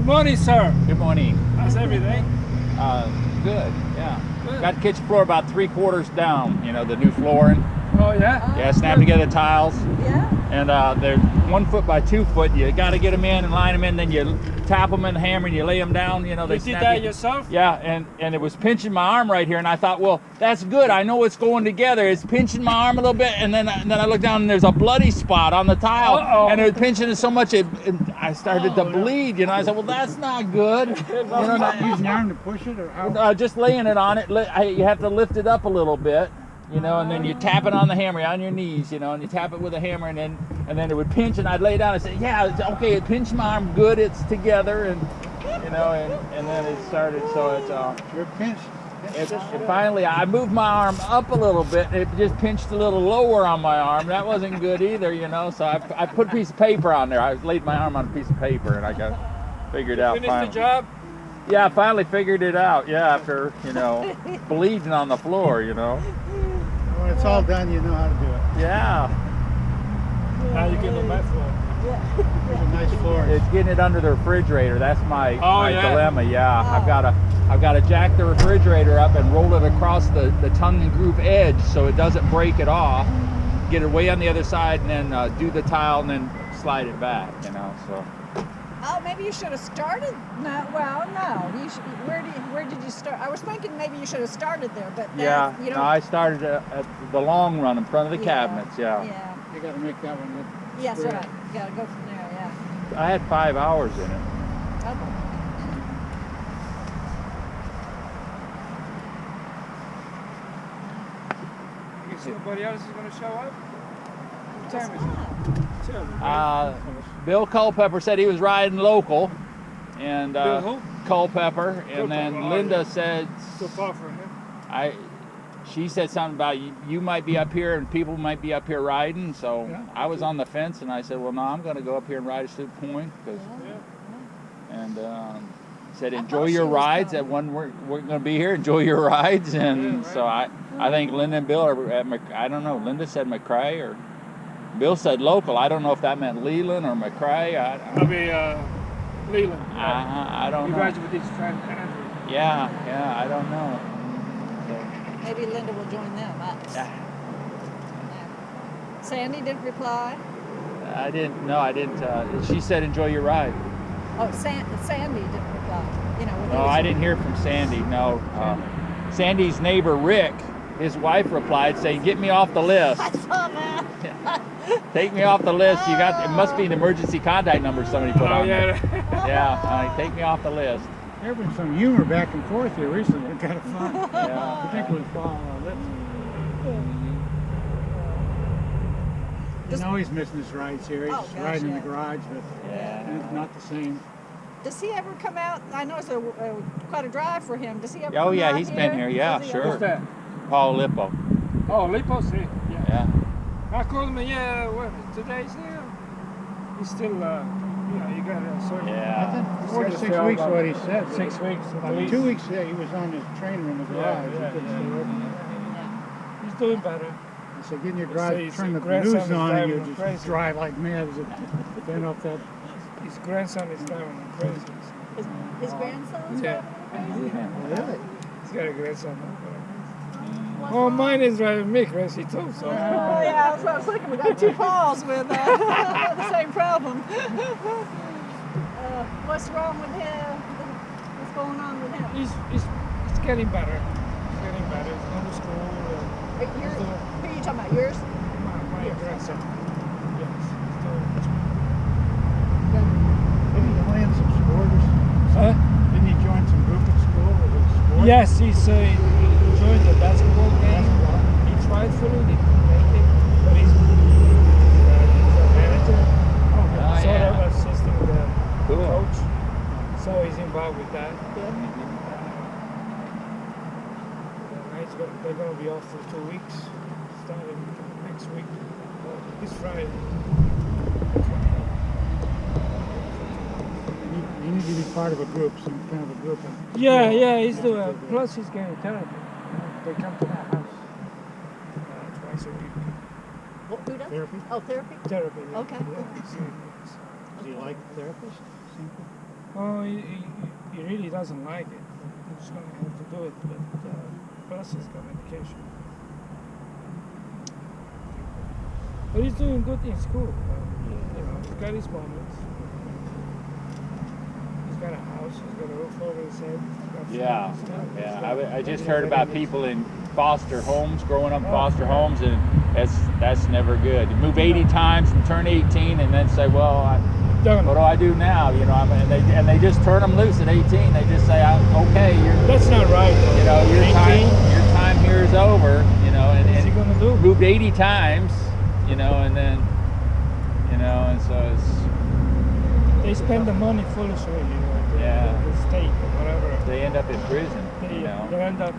Good morning, sir. Good morning. How's everything? Good, yeah. Good. Got the kitchen floor about 3/4 down, you know, the new flooring. Oh, yeah? Yeah, snap together tiles. Yeah. And they're 1 foot by 2 foot. You got to get them in and line them in, then you tap them in the hammer and you lay them down, you know. They You did snap that in. yourself? Yeah, and it was pinching my arm right here, and I thought, well, that's good. I know it's going together. It's pinching my arm a little bit, and then I look down and there's a bloody spot on the tile, and it was pinching it so much I started to bleed. You know, I said, well, that's not good. You know, Not using your arm to push it, or how? just laying it on it. You have to lift it up a little bit, you know, and then you tap it on the hammer on your knees, you know, and you tap it with a hammer, and then it would pinch, and I'd lay down and say, yeah, it's okay. It pinched my arm good. It's together, and you know, and then it started. So it's You're pinched. and finally, I moved my arm up a little bit. It just pinched a little lower on my arm. That wasn't good either, you know. So I put a piece of paper on there. I laid my arm on a piece of paper, and I got figured out Finished finally. the job? Yeah, I finally figured it out. Yeah, after, you know, bleeding on the floor, you know. When it's all done, you know how to do it. Yeah, Now you get the mat floor. There's a nice floor. it's getting it under the refrigerator. That's my Yeah. dilemma. Yeah, I've got to jack the refrigerator up and roll it across the tongue and groove edge so it doesn't break it off. Get it way on the other side, and then do the tile, and then slide it back. You know, so. Oh, maybe you should have started. No, well, no. You should, where did you start? I was thinking maybe you should have started there, but Yeah, you no, don't. I started at the long run in front of the cabinets. Yeah. Yeah. You got to make that one look Yes, square. right. You gotta go from there. Yeah. I had 5 hours in it. Okay. You see nobody else is going to show up? What time is it? Tell me. Bill Culpepper said he was riding local, and Bill who? Culpepper, and then Culpepper, oh, Linda yeah. said, So far from him. she said something about you might be up here and people might be up here riding. So Yeah. I was on the fence, and I said, well, no, I'm going to go up here and ride a Sloop Point, because and said I enjoy thought your she was rides. coming. At when we're going to be here, enjoy your rides, and Yeah, right. so I think Linda and Bill are at I don't know. Linda said McRae, or Bill said local. I don't know if that meant Leland or McRae. I'll be Leland. I don't He know. rides with his friend Andrew. Yeah, I don't know. Maybe Linda will join them. So, yeah, Sandy didn't reply. I didn't. She said enjoy your ride. Oh, Sandy didn't reply. You know. when he No, was- I didn't hear from Sandy. No. Sandy's neighbor Rick, his wife replied saying, "Get me off the list. I saw that. Take me off the list. You got. It must be an emergency contact number somebody put Oh, on there. yeah. Yeah. Take me off the list. There's been some humor back and forth here recently. Kind of fun. Yeah. Particularly following our lips. You know he's missing his rides here. He's Oh, gosh, riding in yeah. the garage, but Yeah. it's not the same. Does he ever come out? I know it's quite a drive for him. Does he ever? Oh come yeah, out he's been here. Yeah, Does he sure. ever- Who's that? Paul Lippo. Oh, Lipos, yeah. Yeah. I called him, today's here. He's still, you got a certain... Yeah. 4 to 6 weeks, what he said. 6 weeks at least. 2 weeks, yeah, he was on his trainer in the garage. Yeah, He couldn't stay open. He's doing better. I said, get in your Say garage, his turn the grandson news is on, and driving you him just crazy. drive like mad as it bent up that. His grandson is driving him crazy. His grandson's Yeah. driving him crazy? Really? He's got a grandson. Oh, mine is driving me crazy too, so... Oh yeah, that's what I was thinking. We got two Pauls with the same problem. What's wrong with him? What's going on with him? He's getting better. He's getting better. He's going to school. Who are you talking about? Yours? My grandson. Yes, he's doing Didn't he play in some sport or something? Huh? Didn't he join some group at school or was it sport? Yes, he joined the basketball game. He tried for it, he couldn't make it, but he's a manager, Oh, sort yeah. of assisting the Cool. coach. So he's involved with that. They're going to be off for 2 weeks, starting next week, this Friday. You need to be part of a group, some kind of a group. Yeah, he's doing. Plus, he's getting therapy. They come to my house twice a week. Who does? Therapy? Oh, therapy? Therapy. Yeah. Okay. Yeah. Do you like therapists? Simple. Oh, he really doesn't like it. He's just gonna have to do it with physical education. But he's doing good in school. You know, he's got his moments. He's got a house. He's got a roof over his head. He's got Yeah, friends, you know, yeah. I just heard about people in foster homes, growing up in foster homes, and that's never good. You move 80 times and turn 18, and then say, well, what do I do now? You know, and they just turn them loose at 18. They just say, okay, that's not right. Though. You know, your 18? time here is over. You know, What's he gonna do? Moved 80 times. You know, and then, you know, and so they spend the money foolishly. You know, the state or whatever. They end up in prison. You know, they end up,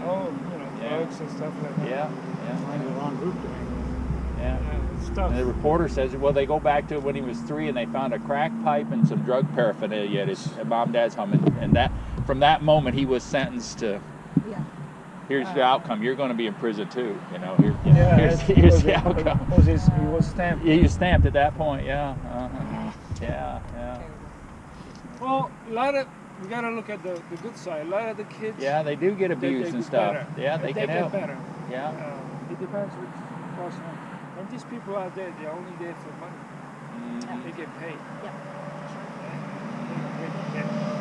oh, you know, drugs and stuff like that. Yeah. Find the wrong group to hang with. Yeah. Stuff. And the reporter says, well, they go back to when he was 3 and they found a crack pipe and some drug paraphernalia at his mom and dad's home, and that from that moment he was sentenced to. Yeah. Here's the outcome. You're going to be in prison too. You know. Here's the outcome. He was stamped. He was stamped at that point. Yeah. Yeah. Well, we gotta look at the good side. A lot of the kids. Yeah, they do get abused and stuff. Better. Yeah, they can help. Get better. Yeah. It depends which person. And these people out there, they're only there for money. They get paid. Yeah.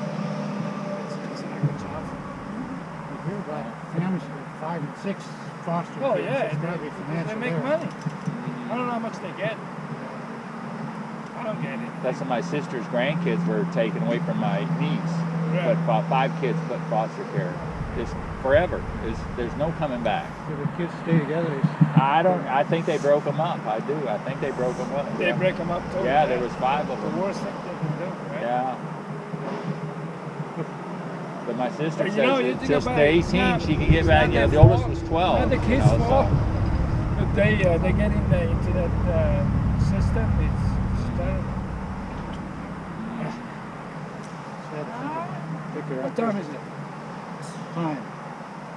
It's not a good job. You hear about families with 5 and 6 foster kids. Oh yeah, It's gotta be financial they make there. money. I don't know how much they get. I don't get it. That's when my sister's grandkids were taken away from my niece. Right. But 5 kids put in foster care. Just forever. There's no coming back. Do the kids stay together? I think they broke them up. I do. I think they broke them up. They break them up too. Yeah, there was 5 of The them. worst thing they can do, right? Yeah. But my sister You says know, you that think just about to it, 18 it's not- she could get it's back. not You know, their the oldest fault. was 12. Not the you kids' know, so- fault. But they get into that system. It's terrible. What time is it? Time.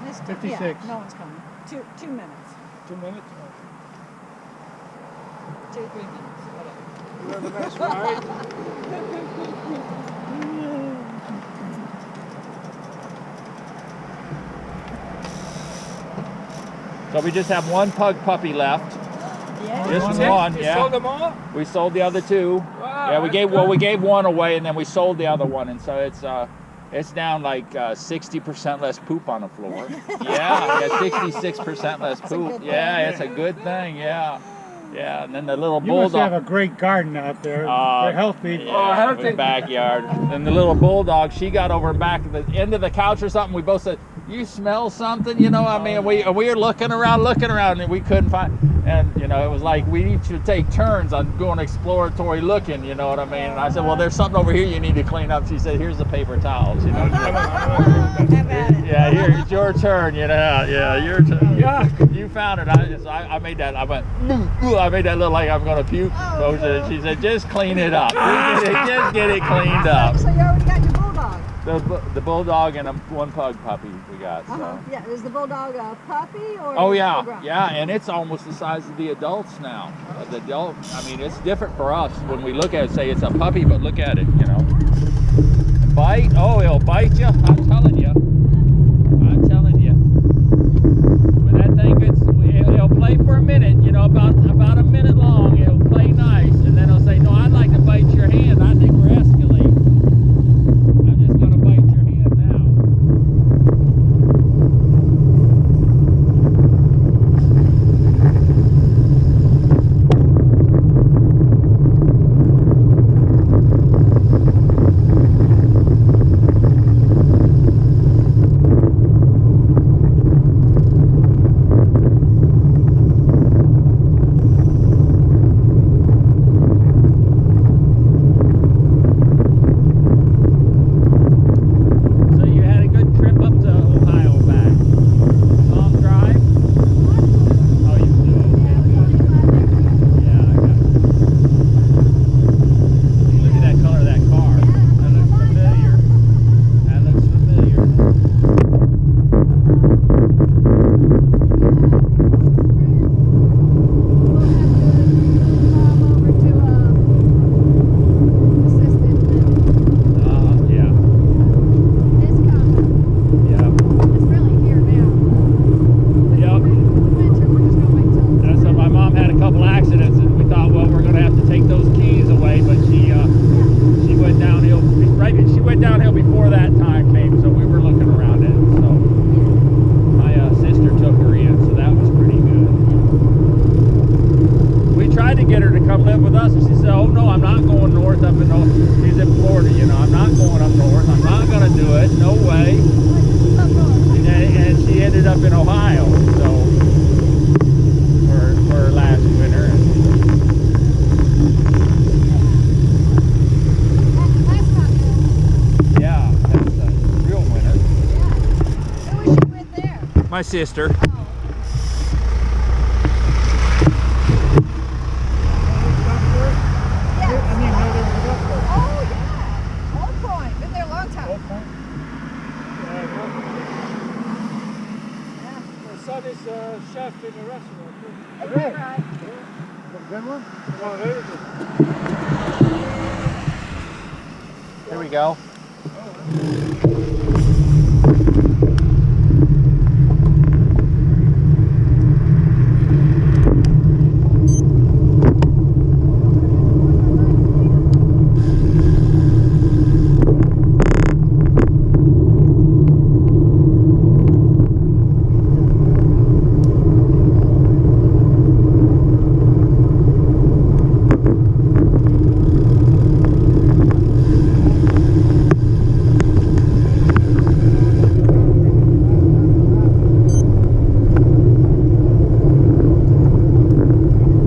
This 56. Yeah, no one's coming. 2 minutes. 2 minutes? 2, 3 minutes. Whatever. You have a nice ride? So we just have one pug puppy left. Yeah. Just That's it? one, You yeah. sold them all? We sold the other 2. Wow, Yeah, we that's gave good. we gave one away and then we sold the other one, and so it's down like 60% less poop on the floor. Yeah, 66% less a poop. good Yeah, thing. it's a good thing. Yeah, and then the little You must have bulldog. a great garden out there. They're healthy. Yeah, healthy. the backyard. And the little bulldog, she got over back at the end of the couch or something. We both said, "You smell something?" You know, I mean, we were looking around, and we couldn't find. And you know, it was like we each should take turns on going exploratory looking. You know what I mean? And I said, "Well, there's something over here you need to clean up." She said, "Here's the paper towels." You know. Have at it. Yeah, here it's your turn. You know. Yeah, your turn. Yeah. You found it. I made that. I went. "Ooh," I made that look like I'm gonna puke. Oh, So she said, "Just clean it up. Just get it cleaned up." So you already got your bulldog. The bulldog and one pug puppy we got. So. Yeah. Is the bulldog a puppy or? Oh full yeah, grown? yeah, and it's almost the size of the adults now. The adult, I mean, it's different for us when we look at it. Say it's a puppy, but look at it, you know. Bite? Oh, it'll bite you. I'm telling you. I'm telling you. When that thing gets, it'll play for a minute. You know, about a minute long. It'll play nice, and then it'll say, "No, I'd like to bite your hand. I think we're escalating. I'm just gonna bite your hand now." She said, "Oh no, I'm not going north up in she's in Florida, you know. I'm not going up north. I'm not gonna do it. No way." And she ended up in Ohio, so for last winter. That's not good. Yeah, that's a real winter. Yeah. Who was you with there? My sister. Oh. I didn't know there was a golf course. Oh, yeah. Old Point. Been there a long time. Old Point. Yeah. My son is a chef in a restaurant. Is that right? A good one? Oh, very good. Here we go. Oh,